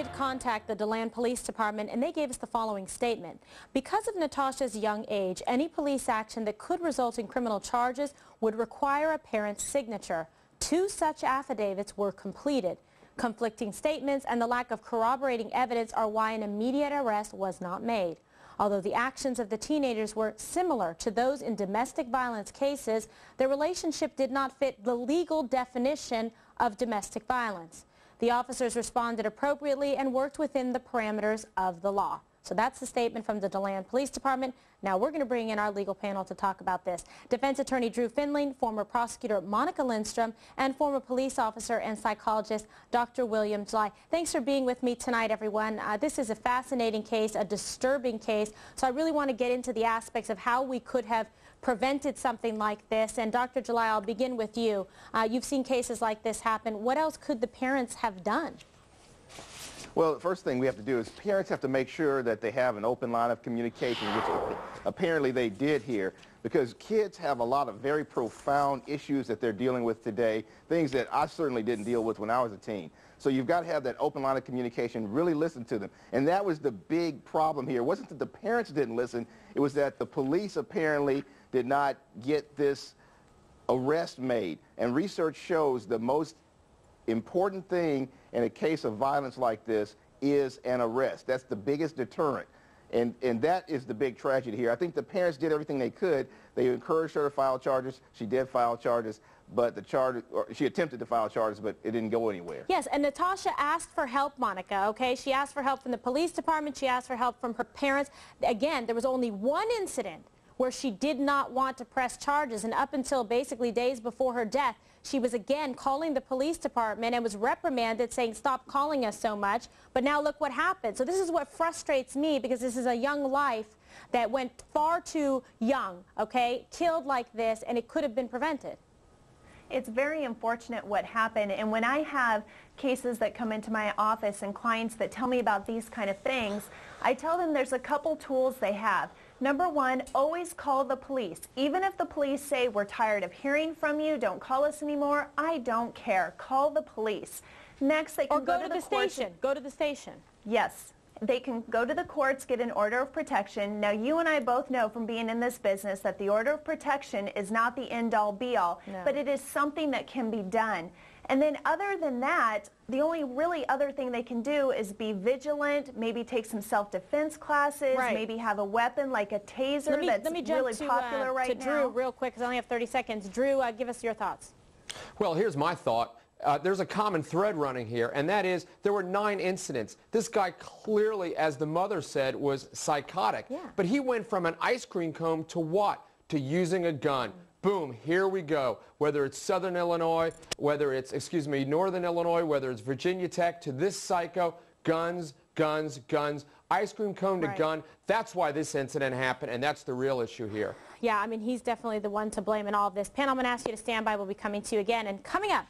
did contact the DeLand Police Department, and they gave us the following statement. Because of Natasha's young age, any police action that could result in criminal charges would require a parent's signature. 2 such affidavits were completed. Conflicting statements and the lack of corroborating evidence are why an immediate arrest was not made. Although the actions of the teenagers were similar to those in domestic violence cases, their relationship did not fit the legal definition of domestic violence. The officers responded appropriately and worked within the parameters of the law. So that's the statement from the DeLand Police Department. Now we're going to bring in our legal panel to talk about this. Defense attorney Drew Findling, former prosecutor Monica Lindstrom, and former police officer and psychologist Dr. William July. Thanks for being with me tonight, everyone. This is a fascinating case, a disturbing case. So I really want to get into the aspects of how we could have prevented something like this. And Dr. July, I'll begin with you. You've seen cases like this happen. What else could the parents have done? Well, the first thing we have to do is parents have to make sure that they have an open line of communication, which apparently they did here, because kids have a lot of very profound issues that they're dealing with today, things that I certainly didn't deal with when I was a teen. So you've got to have that open line of communication, really listen to them. And that was the big problem here. It wasn't that the parents didn't listen, it was that the police apparently did not get this arrest made. And research shows the most important thing in a case of violence like this is an arrest. That's the biggest deterrent. And that is the big tragedy here. I think the parents did everything they could. They encouraged her to file charges. She did file charges, but she attempted to file charges, but it didn't go anywhere. Yes, and Natasha asked for help, Monica, okay? She asked for help from the police department. She asked for help from her parents. Again, there was only one incident where she did not want to press charges, and up until basically days before her death, she was again calling the police department and was reprimanded, saying, stop calling us so much. But now look what happened. So this is what frustrates me, because this is a young life that went far too young, okay, killed like this, and it could have been prevented. It's very unfortunate what happened, and when I have cases that come into my office and clients that tell me about these kind of things, I tell them there's a couple tools they have. Number one, always call the police. Even if the police say, we're tired of hearing from you, don't call us anymore, I don't care. Call the police. Next, they can go to the station. Go to the station. Yes. They can go to the courts, get an order of protection. Now, you and I both know from being in this business that the order of protection is not the end-all, be-all, but it is something that can be done. And then other than that, the only really other thing they can do is be vigilant, maybe take some self-defense classes, maybe have a weapon like a taser that's really popular right now. To Drew real quick, because I only have 30 seconds. Drew, give us your thoughts. Well, here's my thought. There's a common thread running here, and that is there were 9 incidents. This guy clearly, as the mother said, was psychotic. But he went from an ice cream cone to what? To using a gun. Boom, here we go. Whether it's Southern Illinois, whether it's, Northern Illinois, whether it's Virginia Tech, to this psycho, guns, guns, guns, ice cream cone to gun. That's why this incident happened, and that's the real issue here. Yeah, I mean, he's definitely the one to blame in all of this. Panel, I'm going to ask you to stand by. We'll be coming to you again. And coming up,